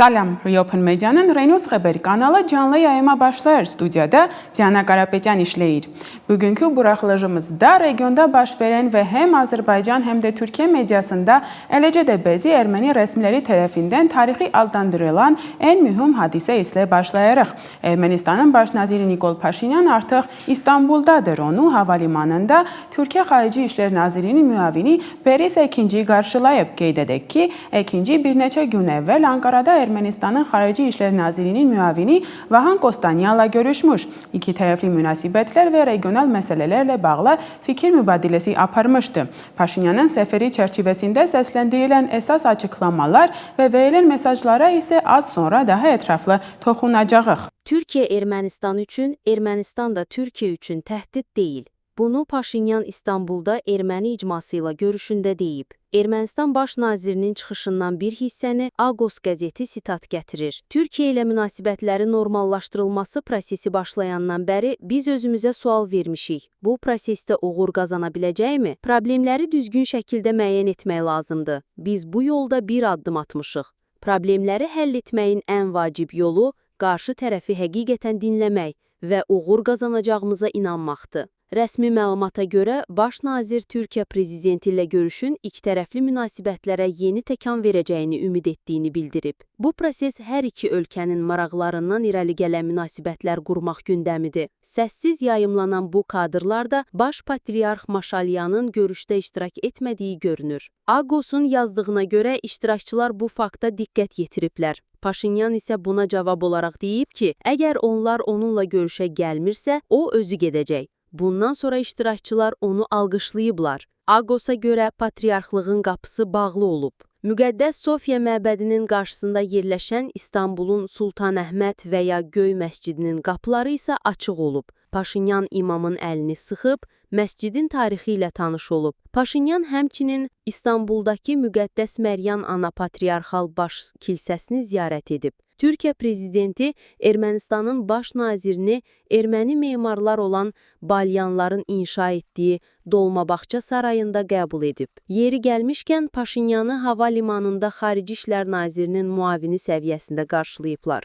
Salam, Reopen Media'nın Reynolds Haber kanalı canlı yayıma başlar. Stüdyoda Diana Karapetyan işleyir. Bugünkü buraxılışımızda regionda baş veren ve hem Azerbaycan hem de Türkiye medyasında eləcə də bəzi Ermeni rəsmiləri tərəfindən tarixi adlandırılan en mühüm hadisə ilə başlayarıq. Ermənistanın baş naziri Nikol Paşinyan artıq İstanbuldadır. Onu havalimanında Türkiye Xarici İşlər Nazirinin müavini Beris Ekinci qarşılayıb. Qeyd edək ki, Ekinci bir neçə gün əvvəl Ankara'da Ermənistanın Xarici İşlər Nazirinin müavini Vahan Kostanyanla görüşmüş. İki tərəfli münasibətlər və regional məsələlərlə bağlı fikir mübadiləsi aparmışdı. Paşinyanın səfəri çərçivəsində səsləndirilən əsas açıqlamalar və verilən mesajlara isə az sonra daha ətraflı toxunacağıq. Türkiye Ermənistan üçün, Ermənistan da Türkiye üçün təhdid deyil. Bunu Paşinyan İstanbulda Erməni icması ilə görüşündə deyib. Ermənistan baş nazirinin çıxışından bir hissəni Agos qəzeti sitat gətirir. Türkiye ilə münasibətlərin normallaşdırılması prosesi başlayandan bəri biz özümüzə sual vermişik. Bu prosesdə uğur qazana biləcəkmi? Problemləri düzgün şəkildə müəyyən etmək lazımdır. Biz bu yolda bir addım atmışıq. Problemləri həll etməyin ən vacib yolu qarşı tərəfi həqiqətən dinləmək və uğur qazanacağımıza inanmaqdır. Rəsmi məlumata görə, baş nazir Türkiye prezidenti ilə görüşün ikitərəfli münasibətlərə yeni təkan verəcəyini ümid etdiyini bildirib. Bu proses hər iki ölkənin maraqlarından irəli gələn münasibətlər qurmaq gündəmidir. Səssiz yayımlanan bu kadrlarda baş patriarx Maşalyanın görüşdə iştirak etmədiyi görünür. Agos'un yazdığına görə iştirakçılar bu fakta diqqət yetiriblər. Paşinyan isə buna cavab olaraq deyib ki, əgər onlar onunla görüşə gəlmirsə, o özü gedəcək. Bundan sonra iştirakçılar onu alqışlayıblar. Agos'a görə patriarxlığın qapısı bağlı olub. Müqəddəs Sofiya məbədinin qarşısında yerləşən İstanbulun Sultan Əhməd və ya Göy məscidinin qapıları isə açıq olub. Paşinyan imamın əlini sıxıb, məscidin tarixi ilə tanış olub. Paşinyan həmçinin İstanbuldakı Müqəddəs Məryəm Ana Patriarxal Baş kilsəsini ziyarət edib. Türkiye prezidenti Ermənistanın baş nazirini erməni memarlar olan Balyanların inşa etdiyi Dolmabağça sarayında qəbul edib. Yeri gəlmişkən Paşinyanı havalimanında Xarici İşlər Nazirinin müavini səviyyəsində qarşılayıblar.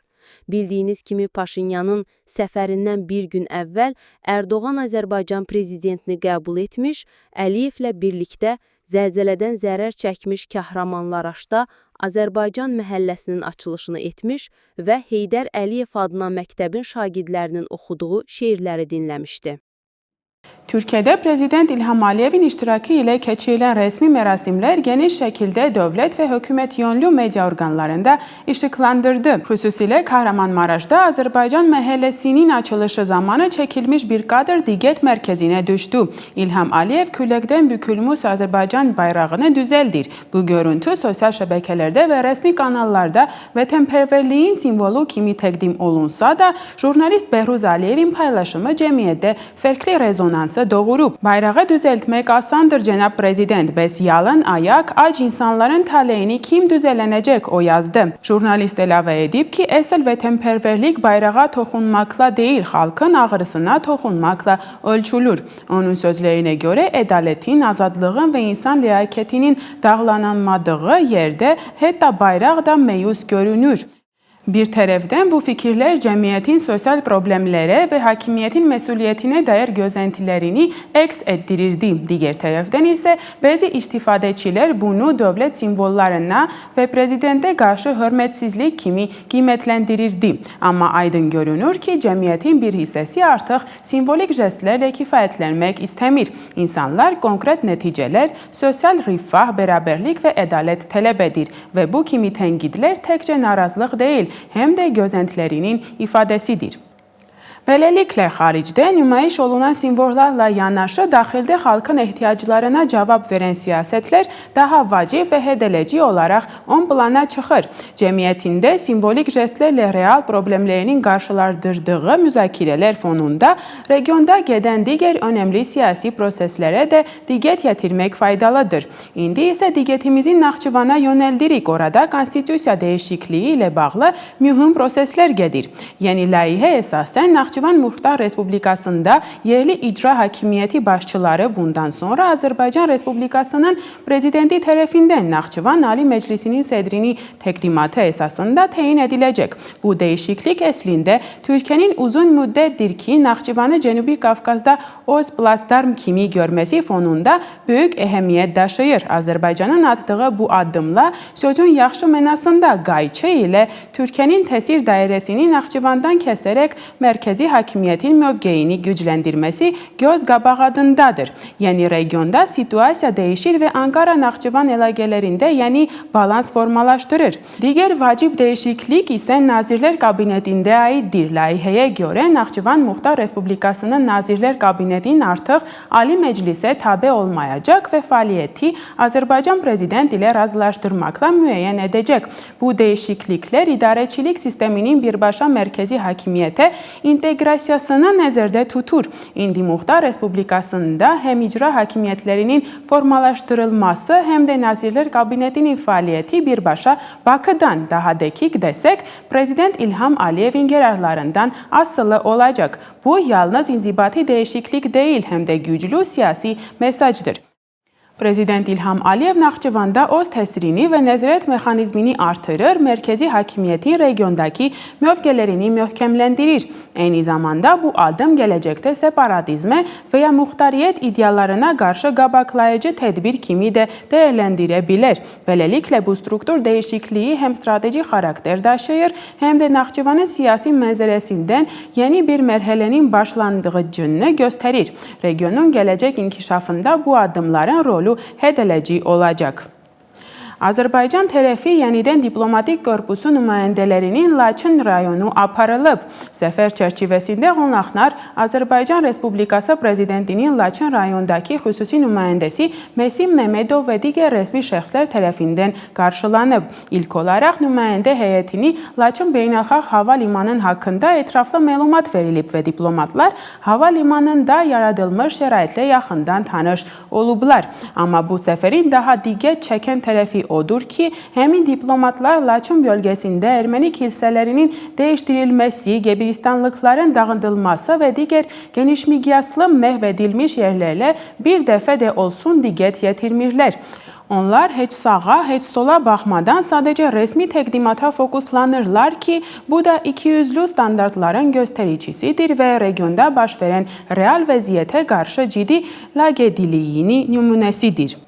Bildiyiniz kimi Paşinyanın səfərindən bir gün əvvəl Erdoğan Azərbaycan prezidentini qəbul etmiş, Əliyevlə birlikdə zəlzələdən zərər çəkmiş Kahramanmaraşda Azərbaycan məhəlləsinin açılışını etmiş və Heydər Əliyev adına məktəbin şagirdlərinin oxuduğu şeirləri dinləmişdi. Türkiye'de Prezident İlham Aliyev'in iştirakı ile keçirilən rəsmi mərasimlər geniş şəkildə dövlət və hökumət yönlü media orqanlarında işıqlandırdı. Xüsusilə Kahramanmaraş'da Azərbaycan məhəlləsinin açılışı zamanı çəkilmiş bir kadr diqqət mərkəzinə düşdü. İlham Aliyev külləkdən bükülmüş Azərbaycan bayrağını düzəldir. Bu görüntü sosial şəbəkələrdə və rəsmi kanallarda vətənpərvərliyin simvolu kimi təqdim olunsa da, jurnalist Behruz Aliyev'in paylaşımı cəmiyyətdə fərqli rezonansı doğurub. Bayrağı düzəltmək asandır, cənab prezident. Bəs yalın ayaq, ac insanların taleyini kim düzələnəcək, o yazdı. Jurnalist əlavə edib ki, əsl vətənpərvərlik bayrağa toxunmaqla deyil, xalqın ağrısına toxunmaqla ölçülür. Onun sözlərinə görə ədalətin, azadlığın və insan ləyaqətinin dağlanmadığı yerdə hətta bayraq da məyus görünür. Bir tərəfdən bu fikirlər cəmiyyətin sosial problemlərə və hakimiyyətin məsuliyyətinə dair gözəntilərini əks etdirirdi. Digər tərəfdən isə bəzi istifadəçilər bunu dövlət simvollarına və prezidentə qarşı hörmətsizlik kimi qiymətləndirirdi. Amma aydın görünür ki, cəmiyyətin bir hissəsi artıq simvolik jestlərlə kifayətlənmək istəmir. İnsanlar konkret nəticələr, sosial rifah, bərabərlik və ədalət tələb edir və bu kimi tənqidlər təkcə narazılıq deyil, həm də gözəntilərinin ifadəsidir. Beləliklə, xaricdə nümayiş olunan simvollarla yanaşı, daxildə xalqın ehtiyaclarına cavab verən siyasətlər daha vacib və hədələci olaraq ön plana çıxır. Cəmiyyətində simvolik jestlərlə real problemlərinin qarşılandırdığı müzakirələr fonunda regionda gedən digər önəmli siyasi proseslərə də diqqət yetirmək faydalıdır. İndi isə diqqətimizi Naxçıvana yönəldirik. Orada konstitusiya dəyişikliyi ilə bağlı mühüm proseslər gedir. Yeni layihə əsasən Naxçıvana Naxçıvan Muxtar Respublikasında yerli icra hakimiyyəti başçıları bundan sonra Azərbaycan Respublikasının prezidenti tərəfindən Naxçıvan Ali Məclisinin sədrini təqdimatı əsasında təyin ediləcək. Bu dəyişiklik əslində Türkiyənin uzun müddətdir ki, Naxçıvanı Cənubi Qafqazda öz plastdarm kimi görməsi fonunda böyük əhəmiyyət daşıyır. Azərbaycanın atdığı bu addımla sözün yaxşı mənasında qayçı ilə Türkiyənin təsir dairəsini Naxçıvandan kəsərək mərkəzi hakimiyyətin mövqeyini gücləndirməsi göz qabağındadır. Yəni regionda situasiya dəyişir və Ankara-Naxçıvan əlaqələrində balans formalaşdırır. Digər vacib dəyişiklik isə Nazirlər Kabinetində aiddir. Layihəyə görə Naxçıvan Muxtar Respublikasının Nazirlər Kabinetinin artıq Ali Məclisə tabe olmayacaq və fəaliyyəti Azərbaycan prezident ilə razılaşdırmaqla müəyyən edəcək. Bu dəyişikliklər idarəçilik sisteminin birbaşa mərkəzi hakimiyyətə inteqrasiyasını nəzərdə tutur. İndi Muxtar Respublikasında həm icra hakimiyyətlərinin formalaşdırılması, həm də Nazirlər Kabinetinin fəaliyyəti birbaşa Bakıdan, daha dəqiq desək, Prezident İlham Aliyevin qərarlarından asılı olacaq. Bu, yalnız inzibati dəyişiklik deyil, həm də güclü siyasi mesajdır. Prezident İlham Aliyev Naxçıvanda öz təsirini və nəzarət mexanizmini artırır, mərkəzi hakimiyyətin regiondakı mövqələrini möhkəmləndirir. Eyni zamanda bu addım gələcəkdə separatizmə və ya muxtariyyət ideallarına qarşı qabaqlayıcı tədbir kimi də dəyərləndirə bilər. Beləliklə, bu struktur dəyişikliyi həm strateji xarakter daşıyır, həm də Naxçıvanın siyasi mənzərəsindən yeni bir mərhələnin başlanğıcını göstərir. Regionun gələcək inkişafında bu addımların rolu hədələci olacaq. Azərbaycan tərəfi yenidən diplomatik korpusu nümayəndələrinin Laçın rayonu aparılıb. Səfər çərçivəsində qonaqlar Azərbaycan Respublikası prezidentinin Laçın rayondakı xüsusi nümayəndəsi Məsim Məmmədov və digər rəsmi şəxslər tərəfindən qarşılanıb. İlk olaraq nümayəndə heyətini Laçın Beynəlxalq Hava Limanının haqqında ətraflı məlumat verilib və diplomatlar hava limanında yaradılmış şəraitlə yaxından tanış olublar. Amma bu səfərin daha diqqət çəkən tərəfi odur ki, həmin diplomatlar Laçın bölgəsində erməni kilsələrinin dəyişdirilməsi, Qəbristanlıqların dağıdılması və digər geniş miqyaslı məhv edilmiş yerlərlə bir dəfə də olsun diqqət yetirmirlər. Onlar heç sağa, heç sola baxmadan sadəcə rəsmi təqdimata fokuslanırlar ki, bu da ikiyüzlü standartların göstəricisidir və regionda baş verən real vəziyyətə qarşı ciddi laqeydliyinin nümunəsidir.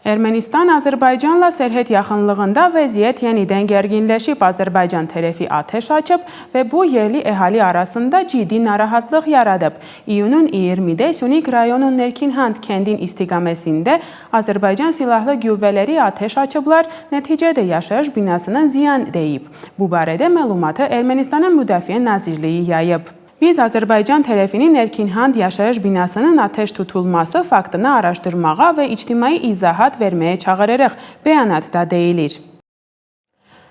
Ermənistan Azərbaycanla sərhəd yaxınlığında vəziyyət yenidən gərginləşib. Azərbaycan tərəfi atəş açıb və bu yerli əhali arasında ciddi narahatlıq yaradıb. İyunun 20-də Sünik rayonun Nerkinhand kəndin istiqaməsində Azərbaycan silahlı qüvvələri atəş açıblar, nəticədə yaşayış binasının ziyan dəyib. Bu barədə məlumatı Ermənistanın Müdafiə Nazirliyi yayıb. Biz Azərbaycan tərəfinin Erkinhand yaşayış binasının atəş tutulması faktını araşdırmağa və ictimai izahat verməyə çağırırıq, bəyanatda deyilir.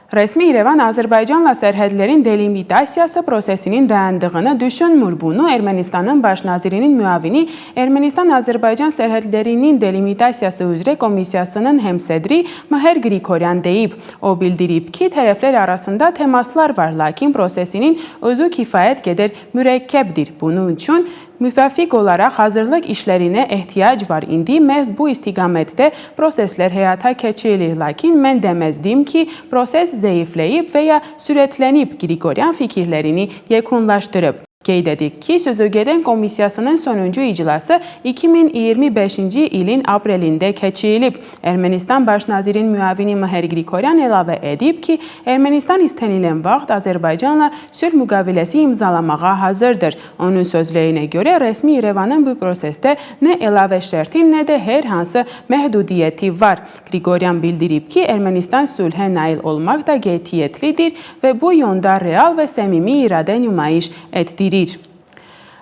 Rəsmi İrəvan Azərbaycanla sərhədlərin delimitasiyası prosesinin dayandığını düşünmür. Bunu Ermənistanın baş nazirinin müavini Ermənistan-Azərbaycan sərhədlərinin delimitasiyası üzrə komissiyasının həmsədri Mahər Qriqoryan deyib. O bildirib ki, tərəflər arasında təmaslar var, lakin prosesinin özü kifayət qədər mürəkkəbdir. Bunun üçün müvəffiq olaraq hazırlıq işlərinə ehtiyac var. İndi məhz bu istiqamətdə proseslər həyata keçirilir. Lakin mən deməzdim ki, proses zəifləyib və ya sürətlənib. Qriqoryan fikirlərini yekunlaşdırıb. Qeyd edik ki, sözügedən komissiyasının sonuncu iclası 2025-ci ilin aprelində keçirilib. Ermənistan baş nazirin müavini Mahər Qriqoryan əlavə edib ki, Ermənistan istənilən vaxt Azərbaycanla sülh müqaviləsi imzalamağa hazırdır. Onun sözlərinə görə rəsmi İrəvanın bu prosesdə nə əlavə şərtin, nə də hər hansı məhdudiyyəti var. Qriqoryan bildirib ki, Ermənistan sülhə nail olmaqda qətiyyətlidir və bu yolda real və səmimi iradə nümayiş etdirir.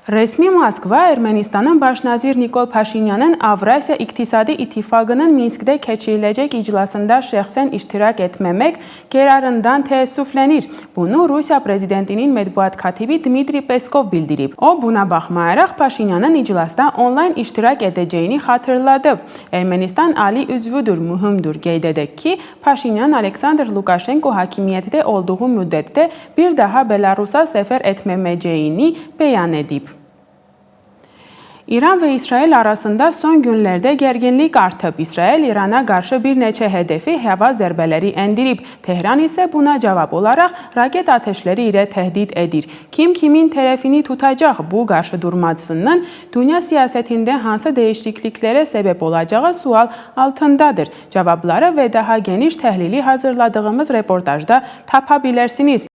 Resmi Moskva, Ermənistanın baş nazir Nikol Paşinyanın Avrasiya İqtisadi İttifaqının Minskdə keçiriləcək iclasında şəxsən iştirak etməmək qərarından təəssüflənir. Bunu Rusiya prezidentinin mətbuat katibi Dmitri Peskov bildirib. O, buna baxmayaraq Paşinyanın iclasda onlayn iştirak edəcəyini xatırladı. Ermənistan ali üzvüdür, mühümdür qeyd edək ki, Paşinyan Aleksandr Lukashenko hakimiyyətdə olduğu müddətdə bir daha Belarusa səfər etməməyəcəyini bəyan edib. İran və İsrail arasında son günlərdə gərginlik artıb. İsrail İrana qarşı bir neçə hədəfi hava zərbələri endirib. Tehran isə buna cavab olaraq raket atəşləri ilə təhdid edir. Kim kimin tərəfini tutacaq? Bu qarşıdurmasının dünya siyasətində hansı dəyişikliklərə səbəb olacağı sual altındadır. Cavabları və daha geniş təhlili hazırladığımız reportajda tapa bilərsiniz.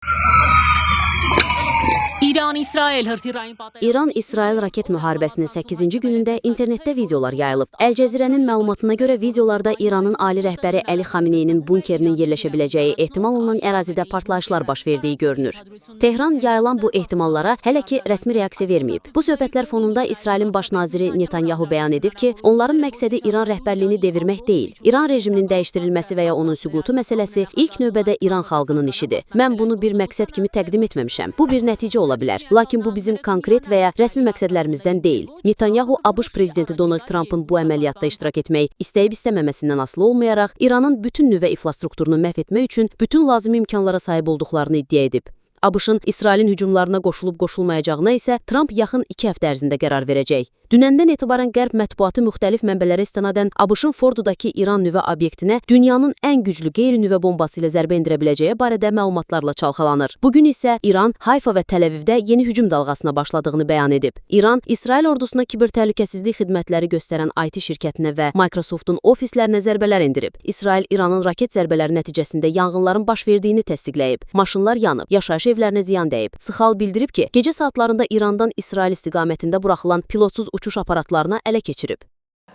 İran-İsrail raket müharibəsinin 8-ci günündə internetdə videolar yayılıb. Əl Cəzirənin məlumatına görə videolarda İranın ali rəhbəri Əli Xameneyinin bunkerinin yerləşə biləcəyi ehtimal olunan ərazidə partlayışlar baş verdiyi görünür. Tehran yayılan bu ehtimallara hələ ki rəsmi reaksiya verməyib. Bu söhbətlər fonunda İsrailin baş naziri Netanyahu bəyan edib ki, onların məqsədi İran rəhbərliyini devirmək deyil. İran rejiminin dəyişdirilməsi və ya onun süqutu məsələsi ilk növbədə İran xalqının işidir. Mən bunu bir məqsəd kimi təqdim etməmişəm. Bu bir nəticə ola bilər. Lakin bu bizim konkret və ya rəsmi məqsədlərimizdən deyil. Netanyahu ABŞ prezidenti Donald Trumpın bu əməliyyatda iştirak etmək istəyib-istəməməsindən asılı olmayaraq İranın bütün nüvə infrastrukturunu məhv etmək üçün bütün lazımi imkanlara sahib olduqlarını iddia edib. ABŞ-ın İsrailin hücumlarına qoşulub-qoşulmayacağına isə Trump yaxın 2 həftə ərzində qərar verəcək. Dünəndən etibarən Qərb mətbuatı müxtəlif mənbələrə istinadən ABŞ-ın Fordudakı İran nüvə obyektinə dünyanın ən güclü qeyri-nüvə bombası ilə zərbə endirə biləcəyi barədə məlumatlarla çalxalanır. Bugün isə İran Hayfa və Təl-Əvivdə yeni hücum dalğasına başladığını bəyan edib. İran, İsrail ordusuna kiber təhlükəsizlik xidmətləri göstərən IT şirkətinə və Microsoftun ofislərinə zərbələr endirib. İsrail İranın raket zərbələri nəticəsində yanğınların baş verdiyini təsdiqləyib. Maşınlar yanıb, yaşayış evlərinə ziyan dəyib. Sıxal bildirib ki, gecə saatlarında İrandan İsrail istiqamətində buraxılan pilotsuz uçuş aparatlarına ələ keçirib.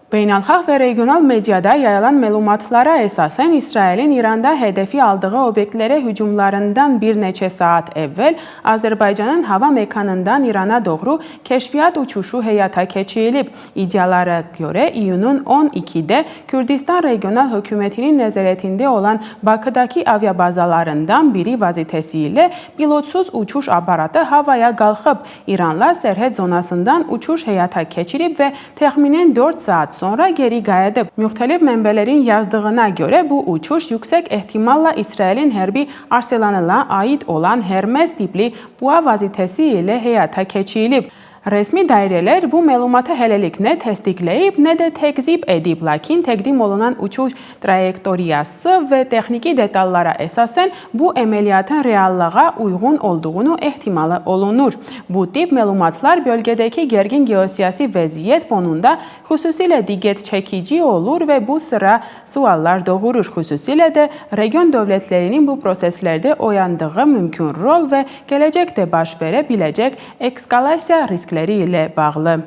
Beynəlxalq və regional mediada yayılan məlumatlara əsasən İsrailin İranda hədəfi aldığı obyektlərə hücumlarından bir neçə saat əvvəl Azərbaycanın hava mekanından İrana doğru kəşfiyyat uçuşu həyata keçirilib. İddialara görə iyunun 12-də Kürdistan regional hökumətinin nəzarətində olan Bakıdakı aviabazalarından biri vasitəsilə pilotsuz uçuş aparatı havaya qalxıb. İranla sərhəd zonasından uçuş həyata keçirib və təxminən 4 saat sonra geri qayıdıb. Müxtəlif mənbələrin yazdığına görə bu uçuş yüksək ehtimalla İsrailin hərbi arsenalına aid olan Hermes tipli PUA vasitəsilə həyata keçirilib. Rəsmi dairələr bu məlumatı hələlik nə təsdiqləyib, nə də təkzib edib, lakin təqdim olunan uçuş trayektoriyası və texniki detallara əsasən bu əməliyyatın reallığa uyğun olduğunu ehtimalı olunur. Bu tip məlumatlar bölgədəki gərgin geosiyasi vəziyyət fonunda xüsusilə diqqət çəkici olur və bu sıra suallar doğurur. Xüsusilə də region dövlətlərinin bu proseslərdə oyandığı mümkün rol və gələcəkdə baş verə biləcək eskalasiya riskləri ilə bağlı.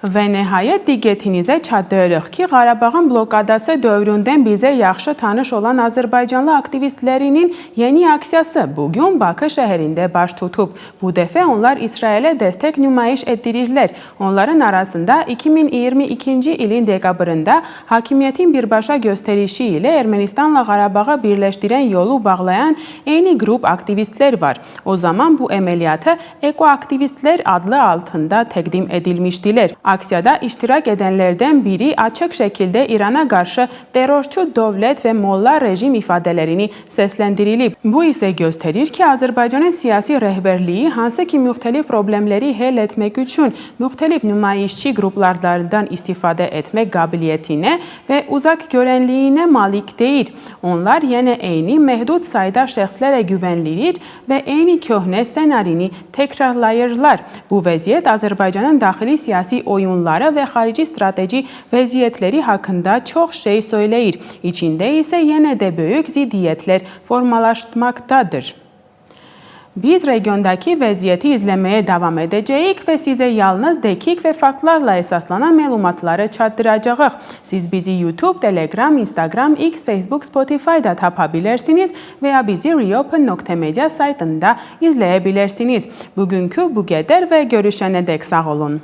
Və nəhayət diqqətinizə çatdırırıq ki, Qarabağın blokadası dövründən bizə yaxşı tanış olan Azərbaycanlı aktivistlərinin yeni aksiyası bugün Bakı şəhərində baş tutub. Bu dəfə onlar İsrailə dəstək nümayiş etdirirlər. Onların arasında 2022-ci ilin dekabrında hakimiyyətin birbaşa göstərişi ilə Ermənistanla Qarabağı birləşdirən yolu bağlayan eyni qrup aktivistlər var. O zaman bu əməliyyata ekoaktivistlər adlı altında təqdim edilmişdilər. Aksiyada iştirak edənlərdən biri açıq şəkildə İrana qarşı terrorçu dövlət və molla rejim ifadələrini səsləndirilib. Bu isə göstərir ki, Azərbaycanın siyasi rəhbərliyi hansı ki müxtəlif problemləri həll etmək üçün müxtəlif nümayişçi qruplardan istifadə etmək qabiliyyətinə və uzaq görənliyinə malik deyil. Onlar yenə eyni məhdud sayda şəxslərə güvənlidir və eyni köhnə ssenarini təkrarlayırlar. Bu vəziyyət Azərbaycanın daxili siyasi oyunları və xarici strateji vəziyyətləri haqqında çox şey söyləyir. İçində isə yenə də böyük ziddiyyətlər formalaşmaqdadır. Biz regiondaki vəziyyəti izləməyə davam edəcəyik və sizə yalnız dəqiq və faktlarla əsaslanan məlumatları çatdıracağıq. Siz bizi YouTube, Telegram, Instagram, X, Facebook, Spotify'da tapa bilərsiniz veya bizi reopen.media saytında izləyə bilərsiniz. Bugünkü bu qədər və görüşənədək sağ olun.